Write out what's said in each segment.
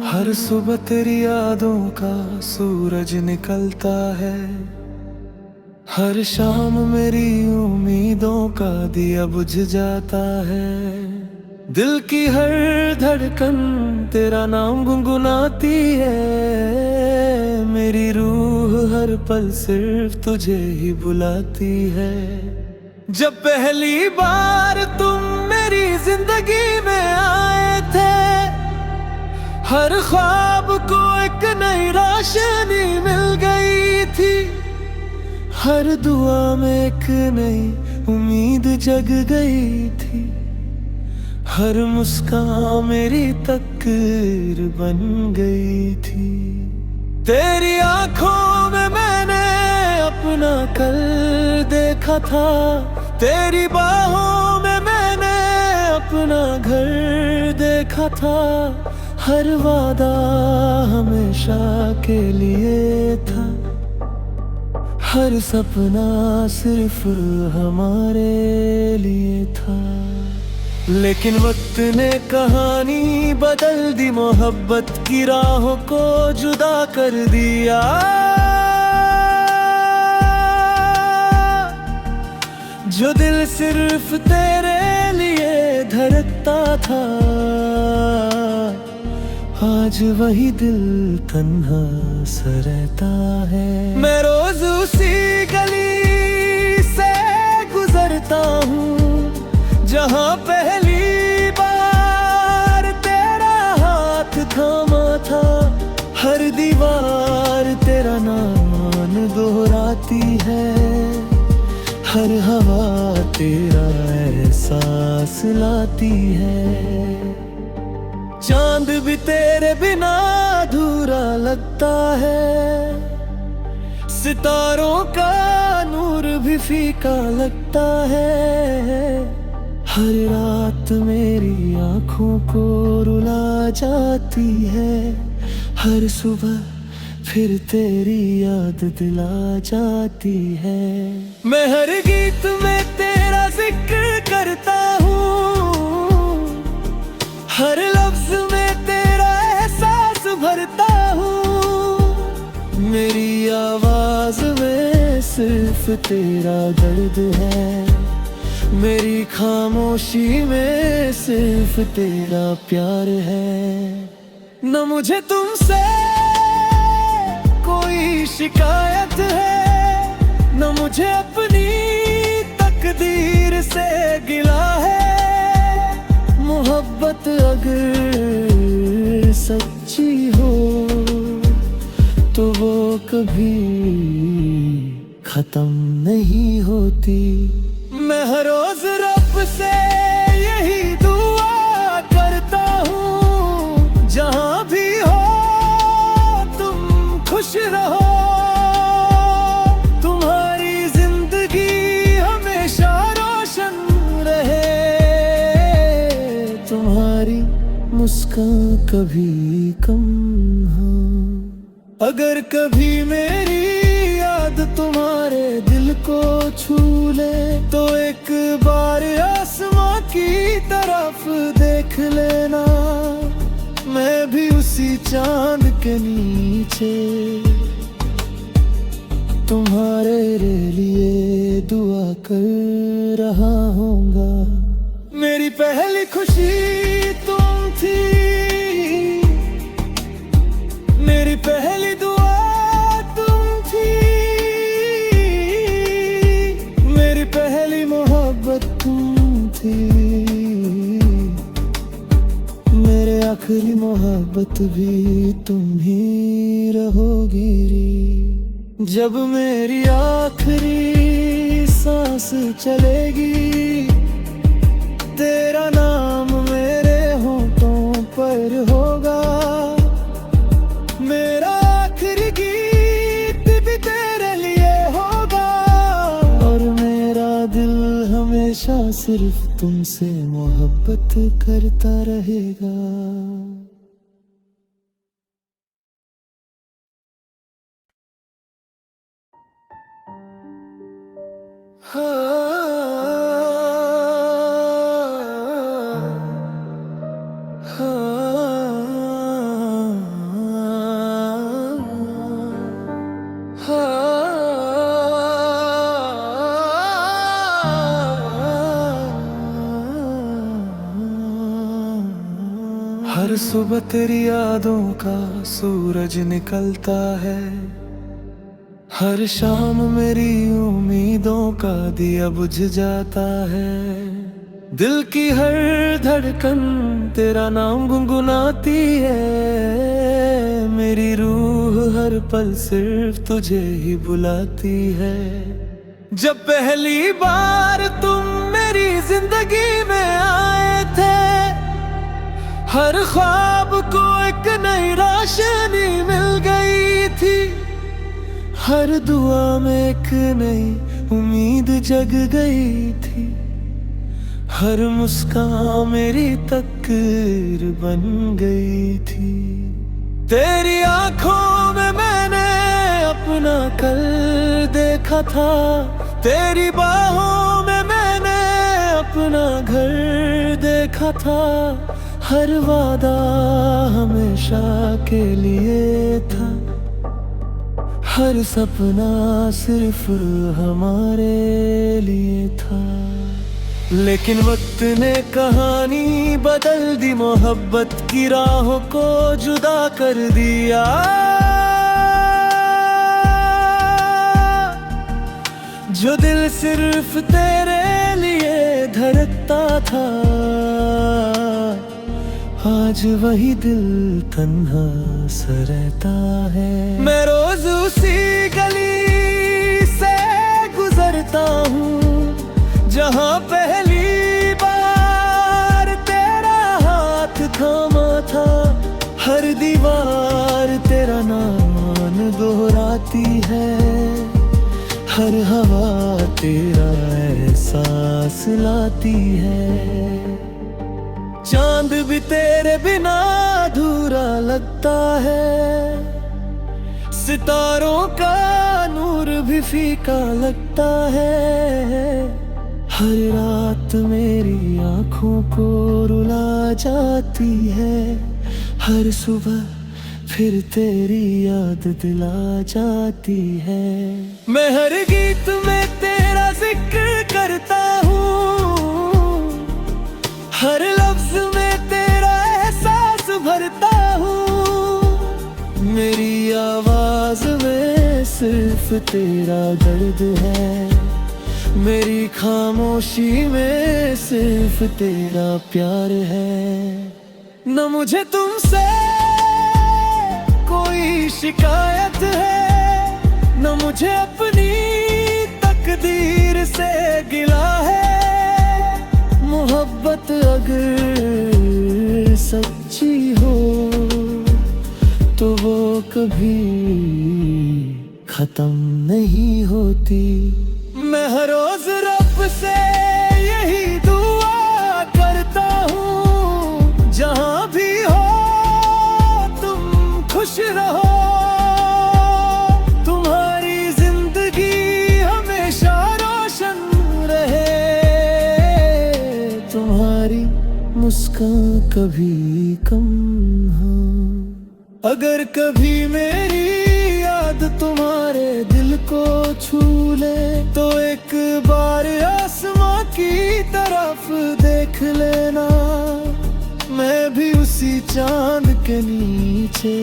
हर सुबह तेरी यादों का सूरज निकलता है, हर शाम मेरी उम्मीदों का दिया बुझ जाता है। दिल की हर धड़कन तेरा नाम गुनगुनाती है, मेरी रूह हर पल सिर्फ तुझे ही बुलाती है। जब पहली बार तुम मेरी जिंदगी में आए थे, हर ख्वाब को एक नई रोशनी मिल गई थी, हर दुआ में एक नई उम्मीद जग गई थी, हर मुस्कान मेरी तकदीर बन गई थी। तेरी आंखों में मैंने अपना कल देखा था, तेरी बाहों में मैंने अपना घर देखा था, हर वादा हमेशा के लिए था, हर सपना सिर्फ हमारे लिए था। लेकिन वक्त ने कहानी बदल दी, मोहब्बत की राहों को जुदा कर दिया। जो दिल सिर्फ तेरे लिए धड़कता था, आज वही दिल तन्हा सा रहता है। मैं रोज उसी गली से गुजरता हूँ जहाँ पहली बार तेरा हाथ थामा था, हर दीवार तेरा नाम दोहराती है, हर हवा तेरा एहसास लाती है। चांद भी तेरे बिना अधूरा लगता है, सितारों का नूर भी फीका लगता है, हर रात मेरी आंखों को रुला जाती है, हर सुबह फिर तेरी याद दिला जाती है। मैं हर गीत में तेरा जिक्र करता हूँ, हर लफ्ज में तेरा एहसास भरता हूँ, मेरी आवाज में सिर्फ तेरा दर्द है, मेरी खामोशी में सिर्फ तेरा प्यार है। न मुझे तुमसे कोई शिकायत है, न मुझे अपनी तकदीर से गिला है। मोहब्बत अगर सच्ची हो तो वो कभी खत्म नहीं होती। मैं हर रोज रब से यही दुआ करता हूँ, जहाँ भी हो तुम खुश रहो, तुम्हारी जिंदगी हमेशा रोशन रहे, तुम्हारी मुस्कान कभी कम हो। अगर कभी मेरी याद तुम्हारे दिल को छू ले, तो एक बार आसमां की तरफ देख लेना, मैं भी उसी चांद के नीचे तुम्हारे लिए दुआ कर रहा हूँगा। मेरी पहली खुशी तुम थी, मेरी पहली दुआ तुम थी, मेरी पहली मोहब्बत तुम थी, मेरे आखिरी मोहब्बत भी तुम ही रहोगी। जब मेरी आखिरी सांस चलेगी, तेरा नाम मेरे होठों पर होगा, मेरा आखिरी गीत भी तेरे लिए होगा, और मेरा दिल हमेशा सिर्फ तुमसे मोहब्बत करता रहेगा। हर सुबह तेरी यादों का सूरज निकलता है, हर शाम मेरी उम्मीदों का दिया बुझ जाता है। दिल की हर धड़कन तेरा नाम गुनगुनाती है, मेरी रूह हर पल सिर्फ तुझे ही बुलाती है। जब पहली बार तुम मेरी जिंदगी में आए थे, हर ख्वाब को एक नई रोशनी मिल गई थी, हर दुआ में एक नई उम्मीद जग गई थी, हर मुस्कान मेरी तकदीर बन गई थी। तेरी आंखों में मैंने अपना कल देखा था, तेरी बाहों में मैंने अपना घर देखा था, हर वादा हमेशा के लिए था, हर सपना सिर्फ हमारे लिए था। लेकिन वक्त ने कहानी बदल दी, मोहब्बत की राहों को जुदा कर दिया। जो दिल सिर्फ तेरे लिए धड़कता था, आज वही दिल तन्हा सा रहता है। मैं रोज उसी गली से गुजरता हूँ जहाँ पहली बार तेरा हाथ थामा था, हर दीवार तेरा नाम दोहराती है, हर हवा तेरा एहसास लाती है। चांद भी तेरे बिना अधूरा लगता है, सितारों का नूर भी फीका लगता है, हर रात मेरी आंखों को रुला जाती है, हर सुबह फिर तेरी याद दिला जाती है। मैं हर गीत में तेरा जिक्र करता हूँ, हर लफ्ज में तेरा एहसास भरता हूँ, मेरी आवाज में सिर्फ तेरा दर्द है, मेरी खामोशी में सिर्फ तेरा प्यार है। न मुझे तुमसे कोई शिकायत है, न मुझे अपनी तकदीर से गिला है, मोहब्बत अगर सच्ची हो तो वो कभी खत्म नहीं होती। मैं हर रोज रब से यही दुआ करता हूँ, जहाँ भी हो तुम खुश रहो, तुम्हारी जिंदगी हमेशा रोशन रहे, तुम्हारी मुस्कान कभी कम हो। अगर कभी मेरी याद तुम्हारे दिल को छू ले, तो एक बार आसमां की तरफ देख लेना, मैं भी उसी चांद के नीचे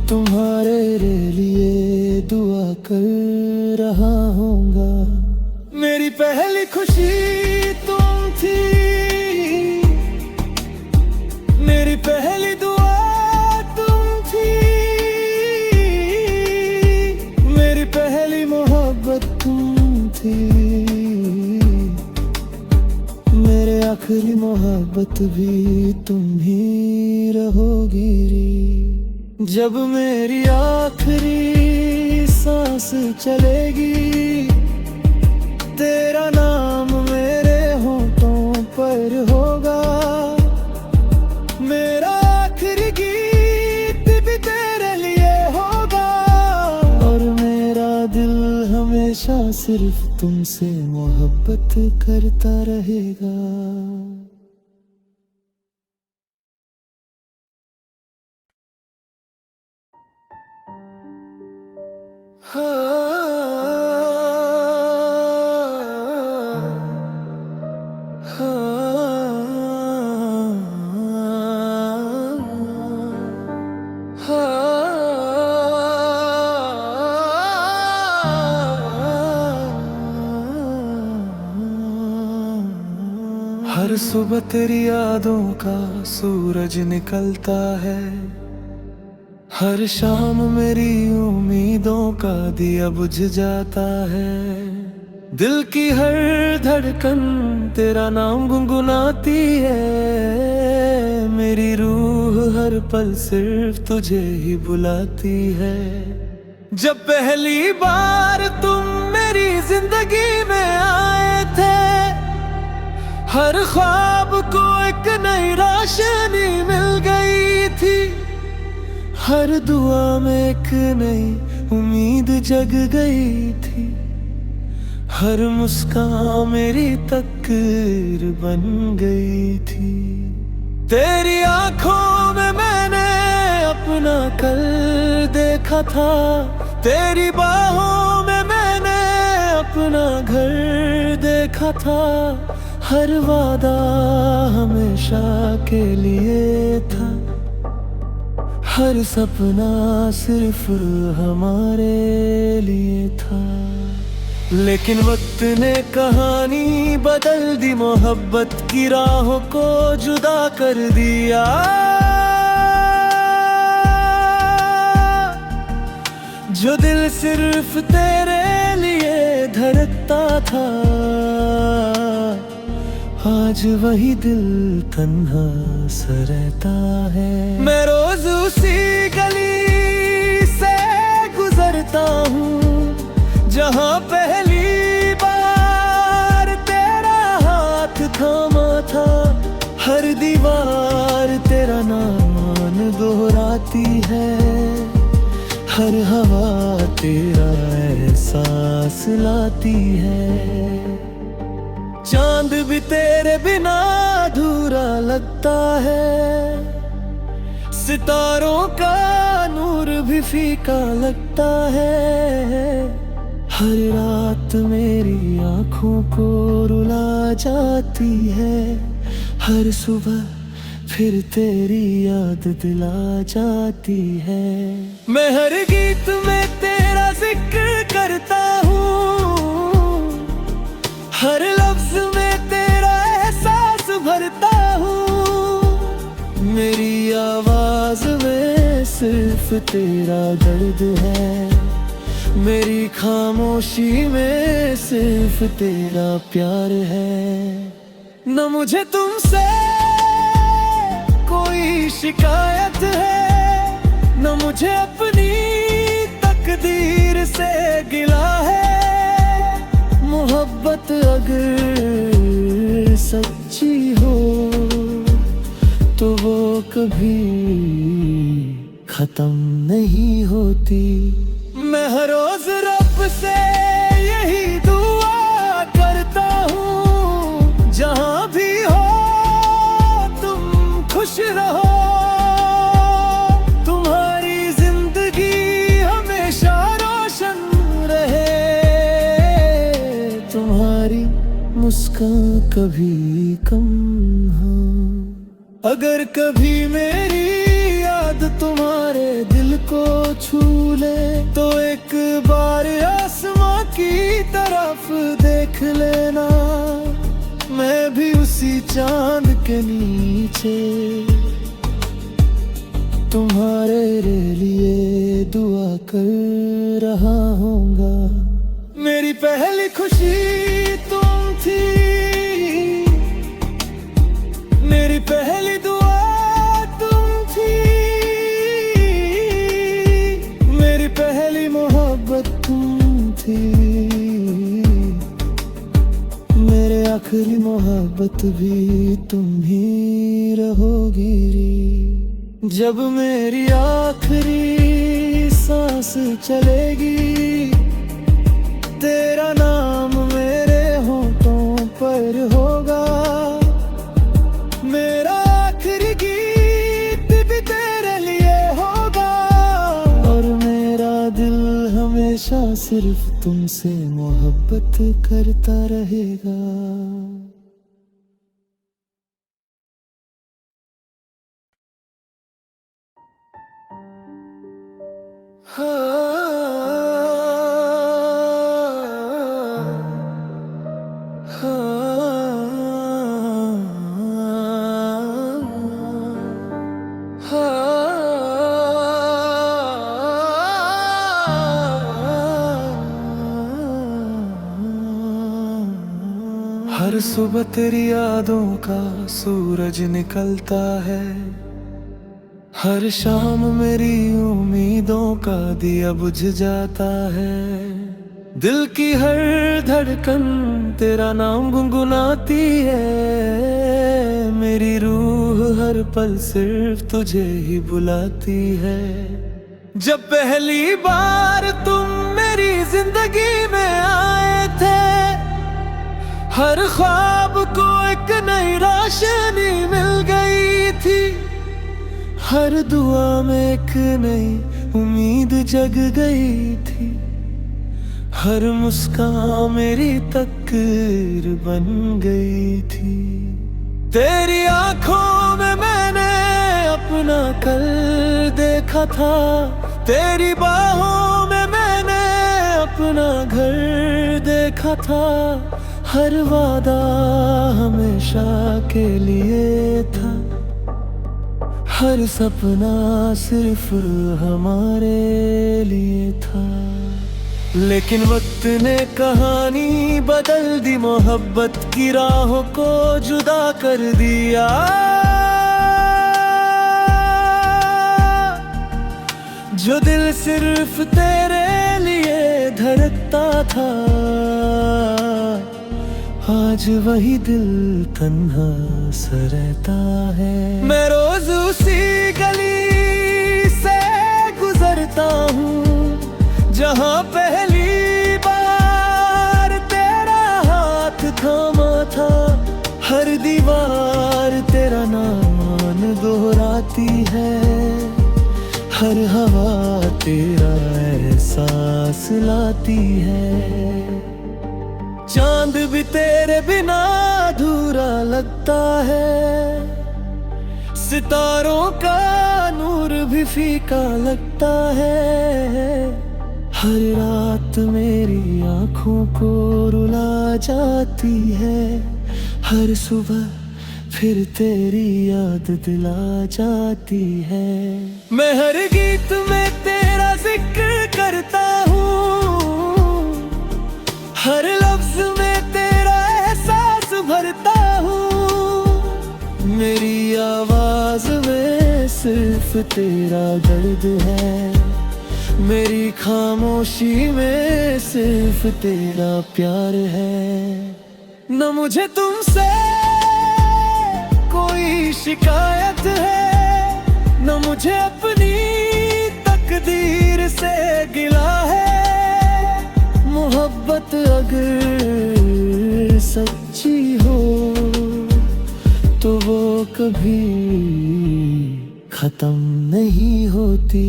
तुम्हारे लिए दुआ कर रहा हूँगा। मेरी पहली खुशी तुम थी, मेरी पहली दुआ तुम थी, मेरी पहली मोहब्बत तुम थी, मेरे आखिरी मोहब्बत भी तुम ही रहोगी। जब मेरी आखिरी सांस चलेगी, तेरा नाम मेरे होठों पर होगा, मेरा आखिरी गीत भी तेरे लिए होगा, और मेरा दिल हमेशा हमेशा सिर्फ तुमसे मोहब्बत करता रहेगा। हर सुबह तेरी यादों का सूरज निकलता है, हर शाम मेरी उम्मीदों का दिया बुझ जाता है। दिल की हर धड़कन तेरा नाम गुनगुनाती है, मेरी रूह हर पल सिर्फ तुझे ही बुलाती है। जब पहली बार तुम मेरी जिंदगी में आए थे, हर ख्वाब को एक नई रोशनी मिल गई थी, हर दुआ में एक नई उम्मीद जग गई थी, हर मुस्कान मेरी तकदीर बन गई थी। तेरी आंखों में मैंने अपना कल देखा था, तेरी बाहों में मैंने अपना घर देखा था, हर वादा हमेशा के लिए था, हर सपना सिर्फ हमारे लिए था। लेकिन वक्त ने कहानी बदल दी, मोहब्बत की राहों को जुदा कर दिया। जो दिल सिर्फ तेरे लिए धड़कता था, आज वही दिल तन्हा सा रहता है। मैं रोज उसी गली से गुजरता हूँ, जहाँ पहली बार तेरा हाथ थामा था, हर दीवार तेरा नाम दोहराती है, हर हवा तेरा एहसास लाती है। चांद भी तेरे बिना अधूरा लगता है, सितारों का नूर भी फीका लगता है, हर रात मेरी आंखों को रुला जाती है, हर सुबह फिर तेरी याद दिला जाती है। मैं हर गीत में तेरा जिक्र करता हूँ, हर लफ्ज में तेरा एहसास भरता हूँ, मेरी आवाज में सिर्फ तेरा दर्द है, मेरी खामोशी में सिर्फ तेरा प्यार है। न मुझे तुमसे कोई शिकायत है, न मुझे अपनी तकदीर से गिला है, मोहब्बत अगर सच्ची हो तो वो कभी खत्म नहीं होती। मैं हर रोज रब से यही दुआ करता हूँ, जहाँ भी हो तुम खुश रहो, तुम्हारी जिंदगी हमेशा रोशन रहे, तुम्हारी मुस्कान कभी कम हो। अगर कभी मेरी याद तुम्हारे दिल को छू ले, तो एक बार आसमां की तरफ देख लेना, मैं भी उसी चांद के नीचे तुम्हारे लिए दुआ कर रहा हूँगा। मेरी पहली खुशी तुम थी, मेरी पहली दुआ तुम थी, मेरी पहली मोहब्बत तुम थी, मेरे आखिरी मोहब्बत भी तुम ही रहोगी रे। जब मेरी आखिरी सांस चलेगी तेरा नाम मेरे होठों पर होगा, मेरा आखिरी गीत भी तेरे लिए होगा, और मेरा दिल हमेशा सिर्फ तुमसे मोहब्बत करता रहेगा। हर सुबह तेरी यादों का सूरज निकलता है, हर शाम मेरी उम्मीदों का दिया बुझ जाता है। दिल की हर धड़कन तेरा नाम गुनगुनाती है, मेरी रूह हर पल सिर्फ तुझे ही बुलाती है। जब पहली बार तुम मेरी जिंदगी में आए थे, हर ख्वाब को एक नई रोशनी मिल गई थी, हर दुआ में एक नई उम्मीद जग गई थी, हर मुस्कान मेरी तकदीर बन गई थी। तेरी आंखों में मैंने अपना कल देखा था, तेरी बाहों में मैंने अपना घर देखा था, हर वादा हमेशा के लिए था, हर सपना सिर्फ हमारे लिए था। लेकिन वक्त ने कहानी बदल दी, मोहब्बत की राहों को जुदा कर दिया। जो दिल सिर्फ तेरे लिए धड़कता था, आज वही दिल तन्हा सा रहता है। मैं रोज उसी गली से गुजरता हूँ जहाँ पहली बार तेरा हाथ थामा था, हर दीवार तेरा नाम दोहराती है, हर हवा तेरा एहसास लाती है। चांद भी तेरे बिना अधूरा लगता है, सितारों का नूर भी फीका लगता है, हर रात मेरी आंखों को रुला जाती है, हर सुबह फिर तेरी याद दिला जाती है। मैं हर गीत में तेरा जिक्र करता हूँ, हर लफ्ज में तेरा एहसास भरता हूँ, मेरी आवाज में सिर्फ तेरा दर्द है, मेरी खामोशी में सिर्फ तेरा प्यार है। न मुझे तुमसे कोई शिकायत है, न मुझे अपनी तकदीर से गिला है। मोहब्बत अगर सच्ची हो तो वो कभी खत्म नहीं होती।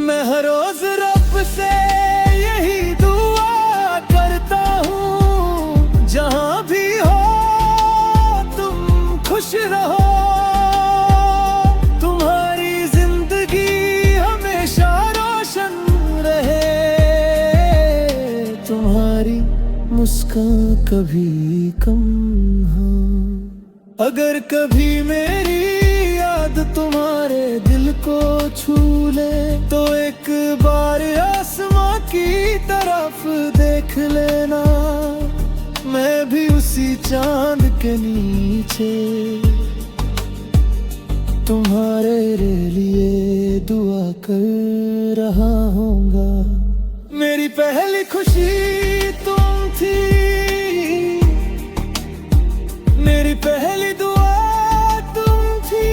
मैं हर रोज रब से यही दुआ करता हूँ, जहाँ भी हो तुम खुश रहो, तुम्हारी जिंदगी हमेशा रोशन रहे, तुम्हारी मुस्कान कभी कम हो। अगर कभी मेरी याद तुम्हारे दिल को छू ले, तो एक बार आसमां की तरफ देख लेना, मैं भी उसी चांद के नीचे तुम्हारे लिए दुआ कर रहा हूँगा। मेरी पहली खुशी तुम थी, मेरी पहली दुआ तुम थी,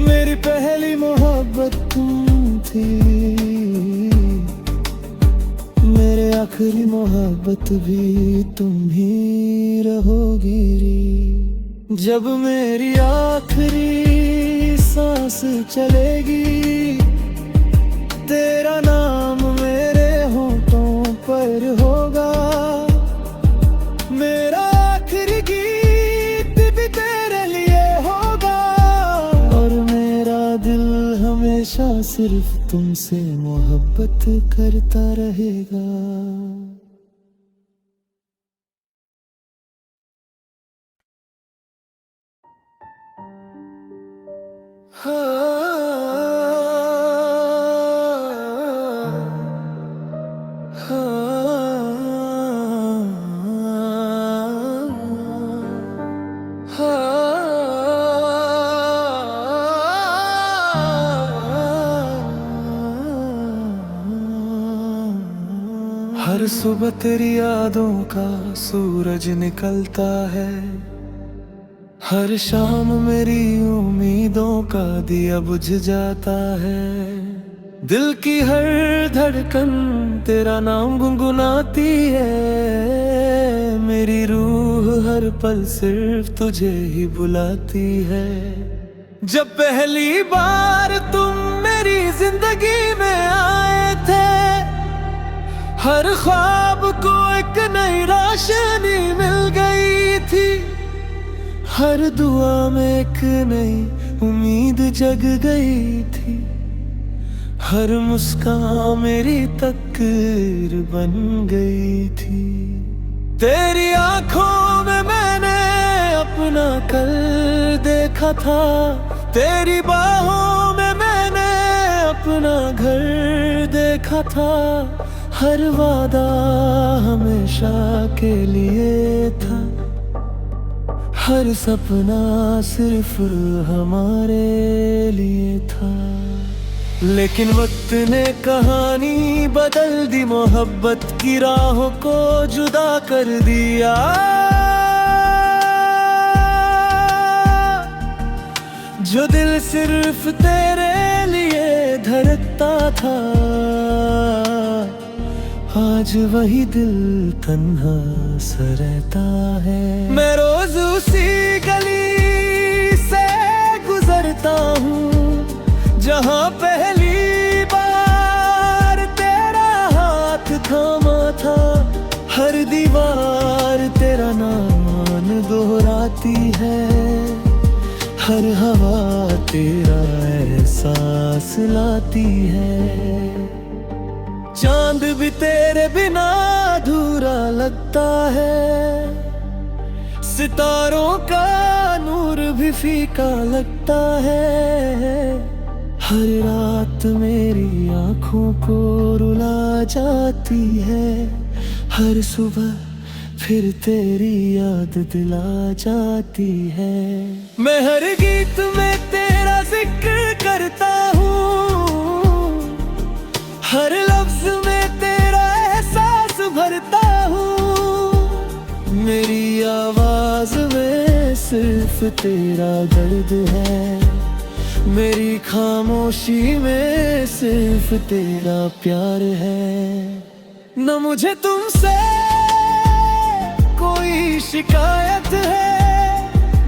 मेरी पहली मोहब्बत तुम थी, आखिरी मोहब्बत भी तुम ही रहोगी रे। जब मेरी आखिरी सांस चलेगी, तेरा नाम मेरे होठों पर होगा। मेरा आखिरी गीत भी तेरे लिए होगा, और मेरा दिल हमेशा सिर्फ तुमसे मोहब्बत करता रहेगा। हर सुबह तेरी यादों का सूरज निकलता है, हर शाम मेरी उम्मीदों का दिया बुझ जाता है। दिल की हर धड़कन तेरा नाम गुनगुनाती है, मेरी रूह हर पल सिर्फ तुझे ही बुलाती है। जब पहली बार तुम मेरी जिंदगी में आए थे, हर ख्वाब को एक नई रोशनी मिल गई थी, हर दुआ में एक नई उम्मीद जग गई थी, हर मुस्कान मेरी तकदीर बन गई थी। तेरी आंखों में मैंने अपना कल देखा था, तेरी बाहों में मैंने अपना घर देखा था। हर वादा हमेशा के लिए था, हर सपना सिर्फ हमारे लिए था। लेकिन वक्त ने कहानी बदल दी, मोहब्बत की राहों को जुदा कर दिया। जो दिल सिर्फ तेरे लिए धड़कता था, आज वही दिल तन्हा सा रहता है। मैं रोज उसी गली से गुजरता हूँ, जहाँ पहली बार तेरा हाथ थामा था। हर दीवार तेरा नाम दोहराती है, हर हवा तेरा एहसास लाती है। चांद भी तेरे बिना अधूरा लगता है, सितारों का नूर भी फीका लगता है। हर रात मेरी आंखों को रुला जाती है, हर सुबह फिर तेरी याद दिला जाती है। मैं हर गीत में तेरा जिक्र करता हूँ, हर लफ्ज में तेरा एहसास भरता हूँ। मेरी आवाज में सिर्फ तेरा दर्द है, मेरी खामोशी में सिर्फ तेरा प्यार है। न मुझे तुमसे कोई शिकायत है,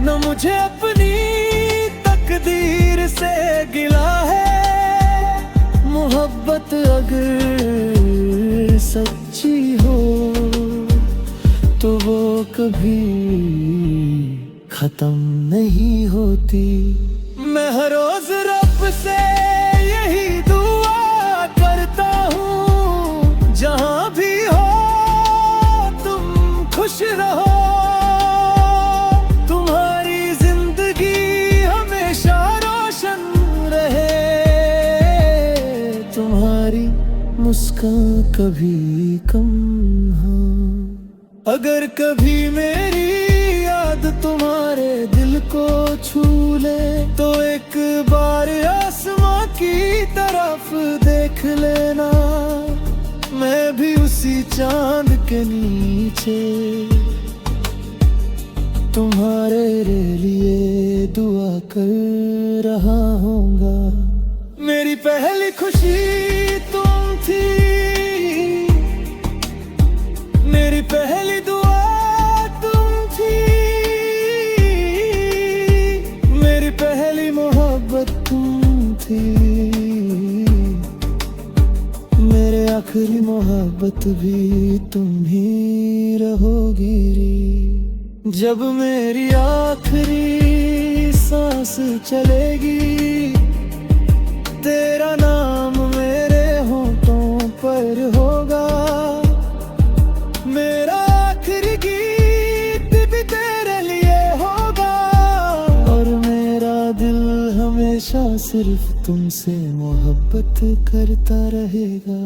न मुझे अपनी तकदीर से गिला है। मोहब्बत अगर सच्ची हो तो वो कभी खत्म नहीं होती। मैं हर रोज रब से यही दुआ करता हूँ, जहाँ भी हो तुम खुश रहो। तुम्हारी जिंदगी हमेशा रोशन रहे, तुम्हारी मुस्कान कभी कम हो। अगर कभी मेरी याद तुम्हारे दिल को छू ले, तो एक बार आसमां की तरफ देख लेना। मैं भी उसी चांद के नीचे तुम्हारे लिए दुआ कर रहा हूँगा। मेरी पहली खुशी तुम थी, आखिरी मोहब्बत भी तुम ही रहोगी रे। जब मेरी आखिरी सांस चलेगी, तेरा नाम मेरे होठों पर होगा। मेरा आखिरी गीत भी तेरे लिए होगा, और मेरा दिल हमेशा सिर्फ तुमसे मोहब्बत करता रहेगा।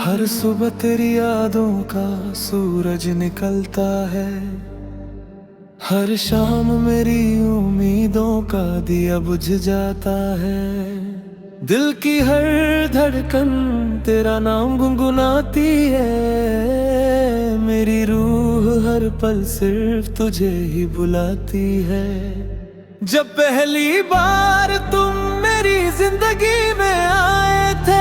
हर सुबह तेरी यादों का सूरज निकलता है, हर शाम मेरी उम्मीदों का दिया बुझ जाता है। दिल की हर धड़कन तेरा नाम गुनगुनाती है, मेरी रूह हर पल सिर्फ तुझे ही बुलाती है। जब पहली बार तुम मेरी जिंदगी में आए थे,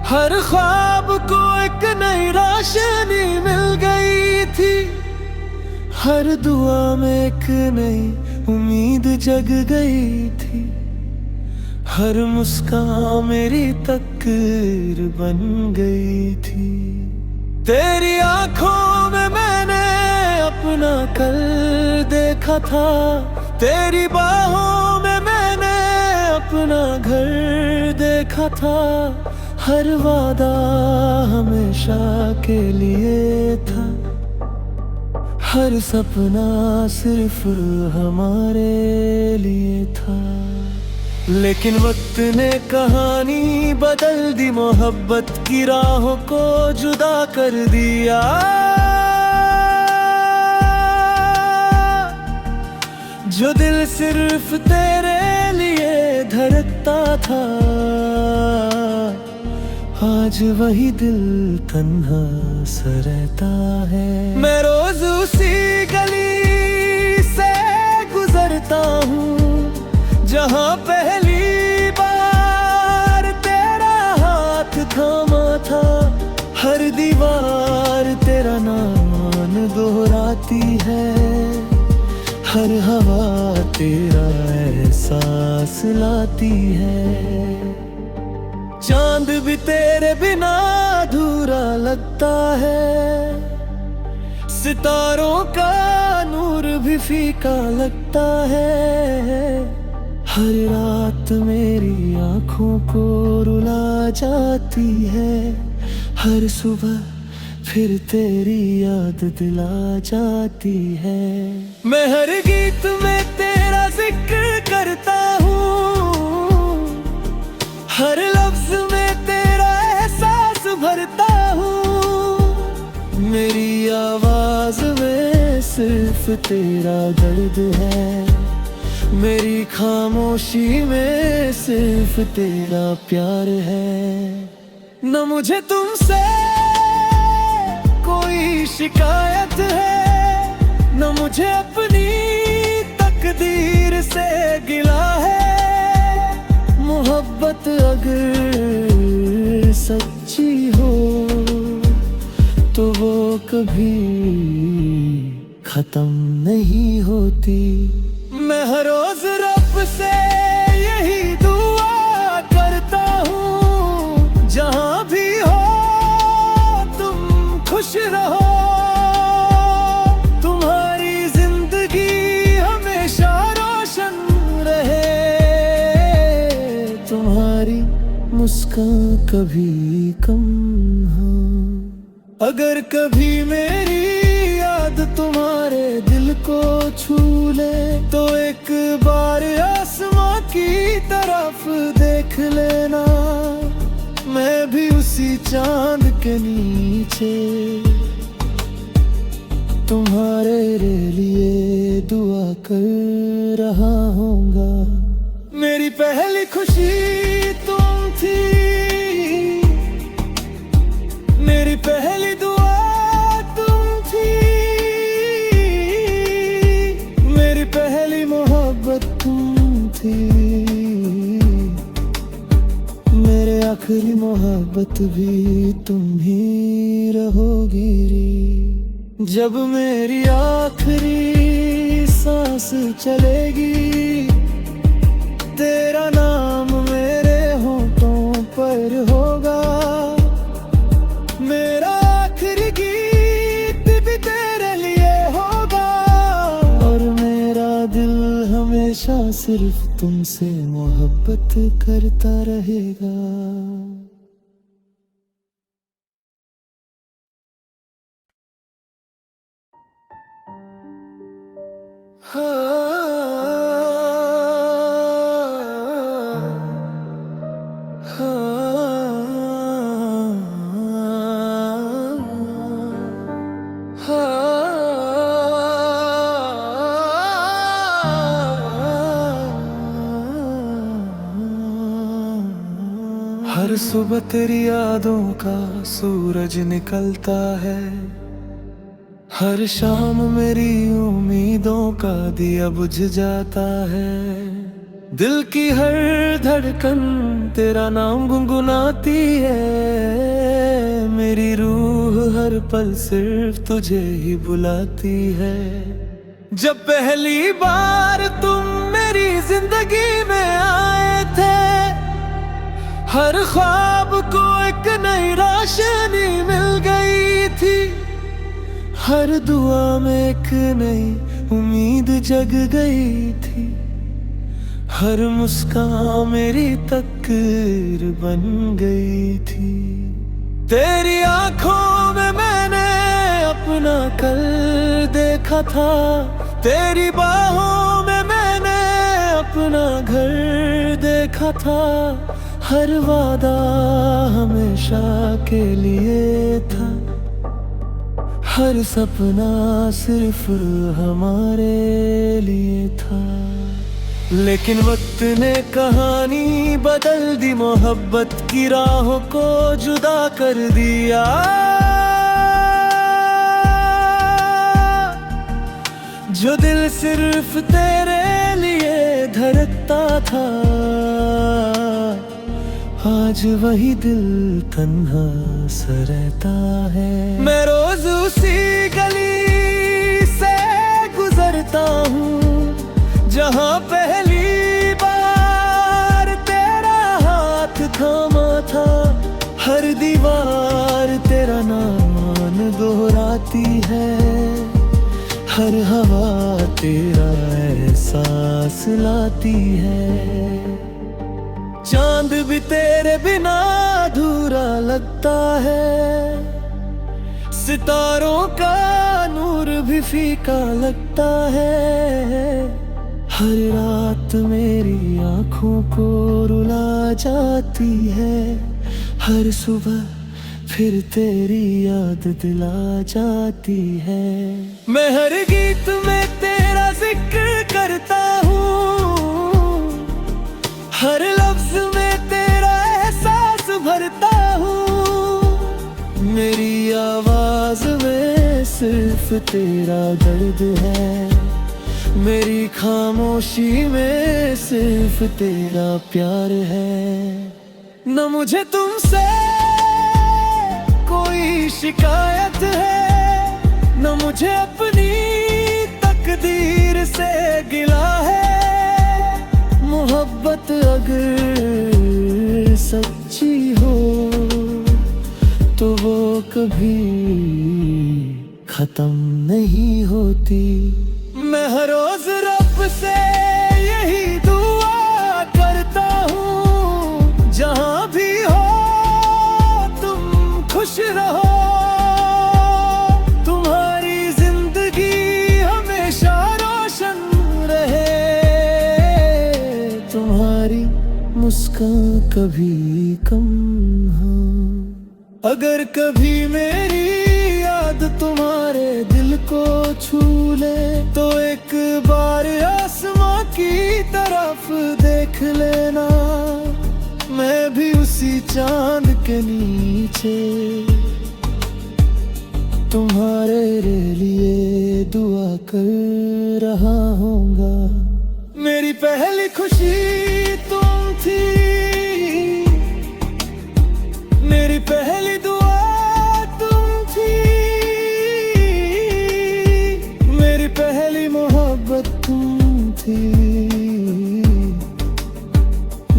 हर ख्वाब को एक नई रोशनी मिल गई थी, हर दुआ में एक नई उम्मीद जग गई थी, हर मुस्कान मेरी तकदीर बन गई थी। तेरी आंखों में मैंने अपना कल देखा था, तेरी बाहों में मैंने अपना घर देखा था। हर वादा हमेशा के लिए था, हर सपना सिर्फ हमारे लिए था। लेकिन वक्त ने कहानी बदल दी, मोहब्बत की राहों को जुदा कर दिया। जो दिल सिर्फ तेरे लिए धड़कता था, आज वही दिल तन्हा सा रहता है। मैं रोज उसी गली से गुजरता हूँ, जहाँ पहली बार तेरा हाथ थामा था। हर दीवार तेरा नाम दोहराती है, हर हवा तेरा एहसास लाती है। चांद भी तेरे बिना अधूरा लगता है, सितारों का नूर भी फीका लगता है। हर रात मेरी आंखों को रुला जाती है, हर सुबह फिर तेरी याद दिला जाती है। मैं हर गीत में तेरा जिक्र करता हूँ, हर लफ्ज में तेरा एहसास भरता हूँ। मेरी आवाज में सिर्फ तेरा दर्द है, मेरी खामोशी में सिर्फ तेरा प्यार है। न मुझे तुमसे कोई शिकायत है, न मुझे अपनी तकदीर से गिला है। मोहब्बत अगर सच्ची हो तो वो कभी खत्म नहीं होती। मैं हर रोज रब से यही दुआ करता हूँ, जहाँ भी हो तुम खुश रहो। तुम्हारी जिंदगी हमेशा रोशन रहे, तुम्हारी मुस्कान कभी कम हो। अगर कभी मेरी याद तुम्हारे दिल को छू ले, तो एक बार आसमां की तरफ देख लेना। मैं भी उसी चांद के नीचे तुम्हारे लिए दुआ कर रहा हूँगा। मेरी पहली खुशी तुम थी, मोहब्बत भी तुम ही रहोगी रे। जब मेरी आखिरी सांस चलेगी, तेरा नाम मेरे होठों पर होगा। मेरा आखिरी गीत भी तेरे लिए होगा, और मेरा दिल हमेशा सिर्फ तुमसे मोहब्बत करता रहेगा। हर सुबह तेरी यादों का सूरज निकलता है, हर शाम मेरी उम्मीदों का दिया बुझ जाता है। दिल की हर धड़कन तेरा नाम गुनगुनाती है, मेरी रूह हर पल सिर्फ तुझे ही बुलाती है। जब पहली बार तुम मेरी जिंदगी में आए थे, हर ख्वाब को एक नई रोशनी मिल गई थी, हर दुआ में एक नई उम्मीद जग गई थी, हर मुस्कान मेरी तकदीर बन गई थी। तेरी आंखों में मैंने अपना कल देखा था, तेरी बाहों में मैंने अपना घर देखा था। हर वादा हमेशा के लिए था, हर सपना सिर्फ हमारे लिए था। लेकिन वक्त ने कहानी बदल दी, मोहब्बत की राहों को जुदा कर दिया। जो दिल सिर्फ तेरे लिए धड़कता था, आज वही दिल तन्हा सा रहता है। मैं रोज उसी गली से गुजरता हूँ जहाँ पहली बार तेरा हाथ थामा था। हर दीवार तेरा नाम दोहराती है, हर हवा तेरा एहसास लाती है। चांद भी तेरे बिना अधूरा लगता है, सितारों का नूर भी फीका लगता है। हर रात मेरी आँखों को रुला जाती है, हर सुबह फिर तेरी याद दिला जाती है। मैं हर गीत में तेरा जिक्र करता हूँ, हर लफ्ज में तेरा एहसास भरता हूँ। मेरी आवाज में सिर्फ तेरा दर्द है, मेरी खामोशी में सिर्फ तेरा प्यार है। न मुझे तुमसे कोई शिकायत है, न मुझे अपनी तकदीर से गिला है। मोहब्बत अगर सच्ची हो तो वो कभी खत्म नहीं होती। मैं हर रोज रब से यही दुआ करता हूँ, जहाँ भी हो तुम खुश रहो। तुम्हारी जिंदगी हमेशा रोशन रहे, तुम्हारी मुस्कान कभी कम हो। अगर कभी मेरी याद तुम्हारे दिल को छू ले, तो एक बार आसमां की तरफ देख लेना। मैं भी उसी चांद के नीचे तुम्हारे लिए दुआ कर रहा हूँगा। मेरी पहली खुशी तुम थी, मेरी पहली दुआ तुम थी, मेरी पहली मोहब्बत तुम थी,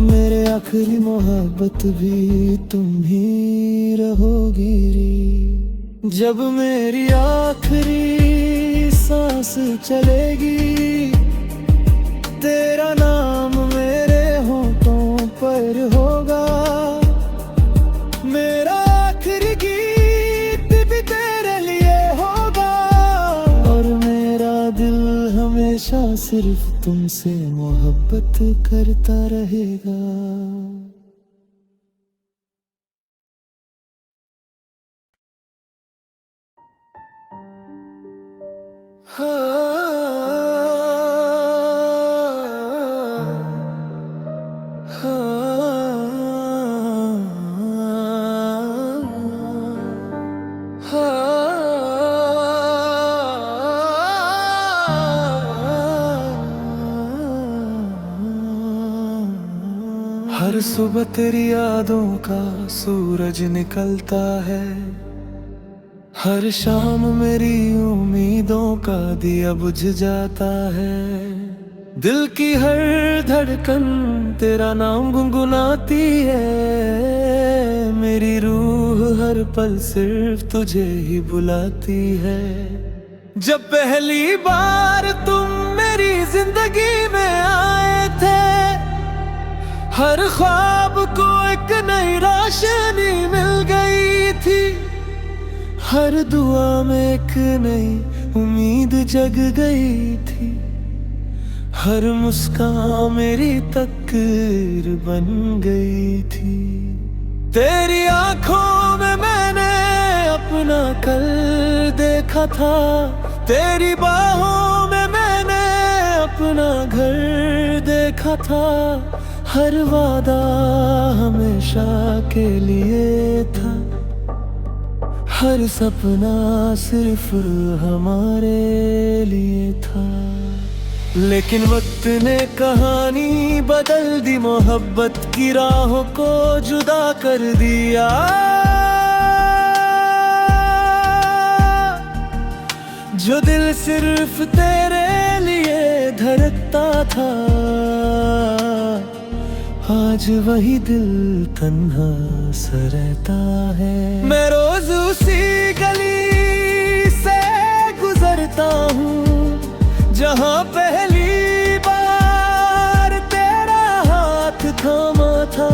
मेरे आखिरी मोहब्बत भी तुम ही रहोगी रे। जब मेरी आखिरी सांस चलेगी, तेरा नाम मेरे होठों पर होगा, मेरा आखिरी गीत भी तेरे लिए होगा, और मेरा दिल हमेशा सिर्फ तुमसे मोहब्बत करता रहेगा। हर सुबह तेरी यादों का सूरज निकलता है, हर शाम मेरी उम्मीदों का दिया बुझ जाता है, दिल की हर धड़कन तेरा नाम गुनगुनाती है, मेरी रूह हर पल सिर्फ तुझे ही बुलाती है। जब पहली बार तुम मेरी जिंदगी में आए थे, हर ख्वाब को एक नई रोशनी मिल गई थी, हर दुआ में एक नई उम्मीद जग गई थी, हर मुस्कान मेरी तकदीर बन गई थी। तेरी आंखों में मैंने अपना कल देखा था, तेरी बाहों में मैंने अपना घर देखा था, हर वादा हमेशा के लिए था, हर सपना सिर्फ हमारे लिए था। लेकिन वक्त ने कहानी बदल दी, मोहब्बत की राहों को जुदा कर दिया, जो दिल सिर्फ तेरे लिए धड़कता था, आज वही दिल तन्हा सा रहता है। मैं रोज उसी गली से गुजरता हूँ, जहाँ पहली बार तेरा हाथ थामा था,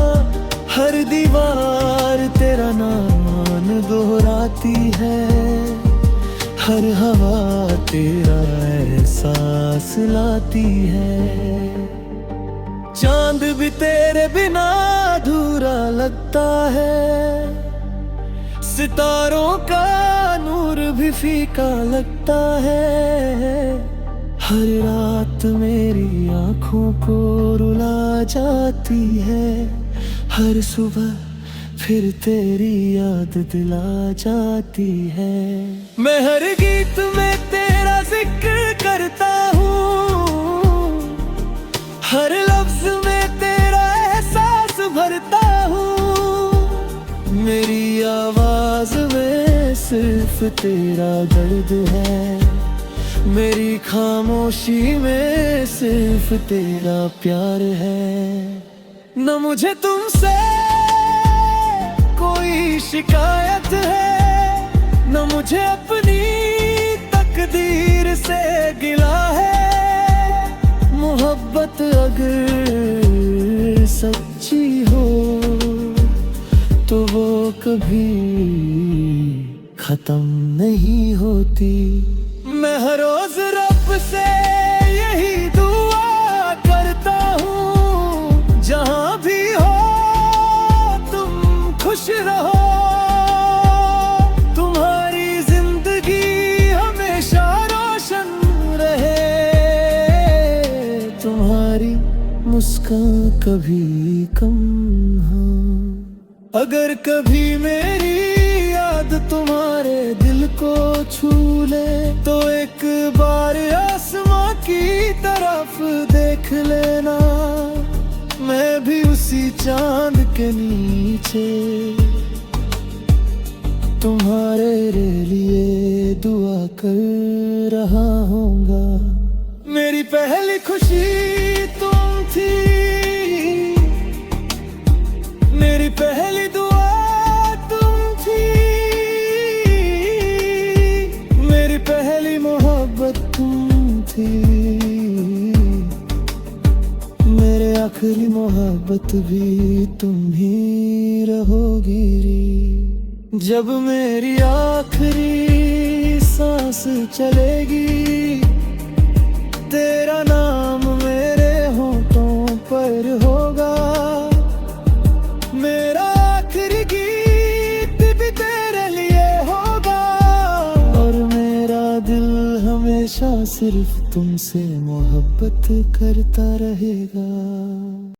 हर दीवार तेरा नाम दोहराती है, हर हवा तेरा एहसास लाती है, चांद भी तेरे बिना अधूरा लगता है, सितारों का नूर भी फीका लगता है, हर रात मेरी आंखों को रुला जाती है, हर सुबह फिर तेरी याद दिला जाती है। मैं हर गीत में तेरा जिक्र करता हूँ, हर लफ्ज में तेरा एहसास भरता हूँ, मेरी आवाज में सिर्फ तेरा दर्द है, मेरी खामोशी में सिर्फ तेरा प्यार है। न मुझे तुमसे कोई शिकायत है, न मुझे अपनी तकदीर से गिला है, मोहब्बत अगर सच्ची हो तो वो कभी खत्म नहीं होती। मैं हर रोज रब से यही दुआ करता हूँ, जहाँ भी हो तुम खुश रहो, तुम्हारी जिंदगी हमेशा रोशन रहे, तुम्हारी मुस्कान कभी कम हो। अगर कभी मेरी याद तुम्हारे दिल को छू ले, तो एक बार आसमां की तरफ देख लेना, मैं भी उसी चांद के नीचे तुम्हारे लिए दुआ कर रहा हूँगा। मेरी पहली खुशी तुम थी, मेरी पहली दुआ तुम थी, मेरी पहली मोहब्बत तुम थी, मेरे आखिरी मोहब्बत भी तुम ही रहोगी रे। जब मेरी आखिरी सांस चलेगी, तेरा नाम मेरे होठों पर होगा, मेरा आखिरी गीत भी तेरे लिए होगा, और मेरा दिल हमेशा सिर्फ तुमसे मोहब्बत करता रहेगा।